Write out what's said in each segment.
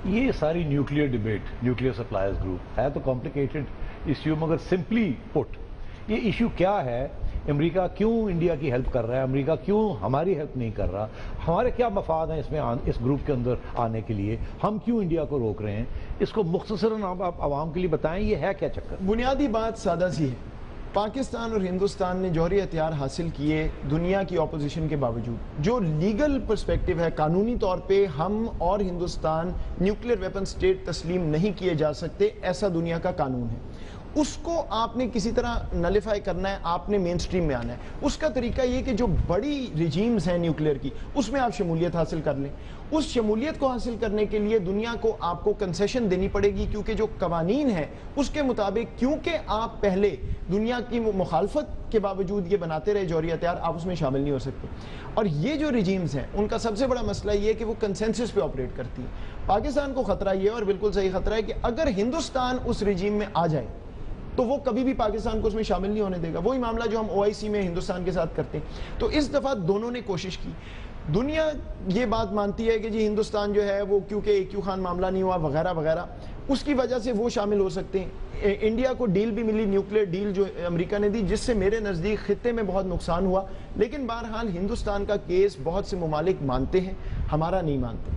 یہ ساری nuclear debate, nuclear suppliers group ہے تو کمپلیکیٹڈ ایشو، مگر سمپلی پٹ یہ ایشو کیا ہے؟ امریکہ کیوں انڈیا کی ہیلپ کر رہا ہے؟ امریکہ کیوں ہماری ہیلپ نہیں کر رہا؟ ہمارے کیا مفاد ہیں اس گروپ کے اندر آنے کے لیے؟ ہم کیوں انڈیا کو روک رہے ہیں؟ اس کو مختصراً آپ عوام کے لیے بتائیں، یہ ہے کیا چکر؟ بنیادی بات سادہ سی ہے، پاکستان اور ہندوستان نے جوہری ہتھیار حاصل کیے دنیا کی اپوزیشن کے باوجود۔ جو لیگل پرسپیکٹو ہے، قانونی طور پہ ہم اور ہندوستان نیوکلیر ویپن سٹیٹ تسلیم نہیں کیے جا سکتے، ایسا دنیا کا قانون ہے۔ اس کو آپ نے کسی طرح نلیفائی کرنا ہے، آپ نے مین سٹریم میں آنا ہے۔ اس کا طریقہ یہ کہ جو بڑی ریجیمز ہیں نیوکلیر کی، اس میں آپ شمولیت حاصل کر لیں۔ اس شمولیت کو حاصل کرنے کے لیے دنیا کو آپ کو کنسیشن دینی پڑے گی، کیونکہ جو قوانین ہیں اس کے مطابق، کیونکہ آپ پہلے دنیا کی مخالفت کے باوجود یہ بناتے رہے جوہری ہتھیار، آپ اس میں شامل نہیں ہو سکتے۔ اور یہ جو ریجیمز ہیں ان کا سب سے بڑا مسئلہ یہ ہے کہ وہ کنسنسس پہ آپریٹ کرتی ہیں۔ پاکستان کو خطرہ یہ ہے، اور بالکل صحیح خطرہ ہے، کہ اگر ہندوستان اس ریجیم میں آ جائے تو وہ کبھی بھی پاکستان کو اس میں شامل نہیں ہونے دے گا۔ وہی معاملہ جو ہم OIC میں ہندوستان کے ساتھ کرتے ہیں۔ تو اس دفعہ دونوں نے کوشش کی۔ دنیا یہ بات مانتی ہے کہ جی ہندوستان جو ہے وہ کیونکہ AQ خان معاملہ نہیں ہوا وغیرہ وغیرہ، اس کی وجہ سے وہ شامل ہو سکتے ہیں۔ انڈیا کو ڈیل بھی ملی، نیوکلیر ڈیل جو امریکہ نے دی، جس سے میرے نزدیک خطے میں بہت نقصان ہوا، لیکن بہرحال ہندوستان کا کیس بہت سے ممالک مانتے ہیں، ہمارا نہیں مانتے۔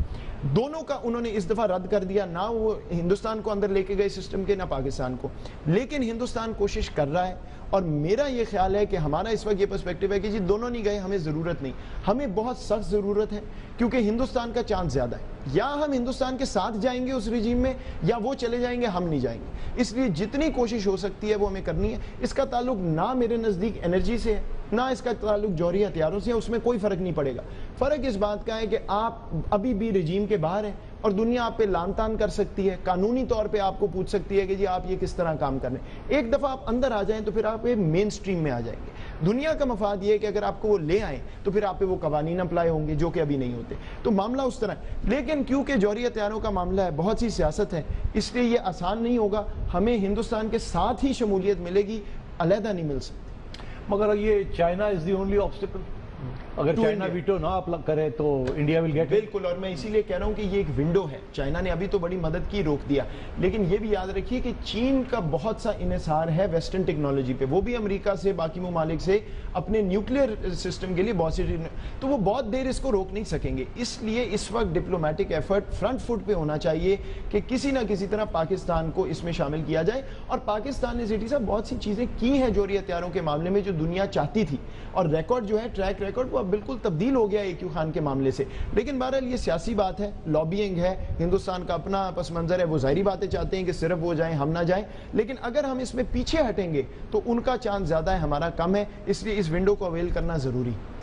دونوں کا انہوں نے اس دفعہ رد کر دیا، نہ وہ ہندوستان کو اندر لے کے گئے سسٹم کے، نہ پاکستان کو۔ لیکن ہندوستان کوشش کر رہا ہے، اور میرا یہ خیال ہے کہ ہمارا اس وقت یہ پرسپیکٹو ہے کہ جی دونوں نہیں گئے، ہمیں ضرورت نہیں، ہمیں بہت سخت ضرورت ہے، کیونکہ ہندوستان کا چانس زیادہ ہے۔ یا ہم ہندوستان کے ساتھ جائیں گے اس رجیم میں، یا وہ چلے جائیں گے، ہم نہیں جائیں گے۔ اس لیے جتنی کوشش ہو سکتی ہے وہ ہمیں کرنی ہے۔ اس کا تعلق نہ میرے نزدیک انرجی سے ہے، نہ اس کا تعلق جوہری ہتھیاروں سے ہے، اس میں کوئی فرق نہیں پڑے گا۔ فرق اس بات کا ہے کہ آپ ابھی بھی رجیم کے باہر ہیں، اور دنیا آپ پہ لان تان کر سکتی ہے، قانونی طور پہ آپ کو پوچھ سکتی ہے کہ جی آپ یہ کس طرح کام کر رہے ہیں۔ ایک دفعہ آپ اندر آ جائیں تو پھر آپ مین سٹریم میں آ جائیں گے۔ دنیا کا مفاد یہ ہے کہ اگر آپ کو وہ لے آئیں تو پھر آپ پہ وہ قوانین اپلائی ہوں گے، جو کہ ابھی نہیں ہوتے۔ تو معاملہ اس طرح ہے، لیکن کیونکہ جوہری ہتھیاروں کا معاملہ ہے، بہت سی سیاست ہے، اس لیے یہ آسان نہیں ہوگا۔ ہمیں ہندوستان کے ساتھ ہی شمولیت ملے گی، علیحدہ نہیں مل سکتی۔ مگر یہ China is the only obstacle, اگر چائنا ویٹو نہ اپلائی کرے تو انڈیا ول گیٹ۔ بالکل، اور میں اسی لیے کہہ رہا ہوں کہ یہ ایک ونڈو ہے۔ چائنا نے ابھی تو بڑی مدد کی، روک دیا، لیکن یہ بھی یاد رکھیے کہ چین کا بہت سا انحصار ہے ویسٹرن ٹیکنالوجی پہ، وہ بھی امریکہ سے، باقی ممالک سے اپنے نیوکلیر سسٹم کے لیے بہت سی، تو وہ بہت دیر اس کو روک نہیں سکیں گے۔ اس لیے اس وقت ڈپلومیٹک ایفرٹ فرنٹ فٹ پہ ہونا چاہیے کہ کسی نہ کسی طرح پاکستان کو اس میں شامل کیا جائے۔ اور پاکستان نے سیٹی صاحب بہت سی چیزیں کی ہیں جوہری ہتھیاروں کے معاملے میں جو دنیا چاہتی تھی، اور ریکارڈ جو ہے، ٹریک ریکارڈ، وہ اب بالکل تبدیل ہو گیا AQ خان کے معاملے سے۔ لیکن بہرحال یہ سیاسی بات ہے، لابینگ ہے، ہندوستان کا اپنا پس منظر ہے، وہ ظاہری باتیں چاہتے ہیں کہ صرف وہ جائیں، ہم نہ جائیں۔ لیکن اگر ہم اس میں پیچھے ہٹیں گے تو ان کا چانس زیادہ ہے، ہمارا کم ہے، اس لیے اس ونڈو کو اویل کرنا ضروری ہے۔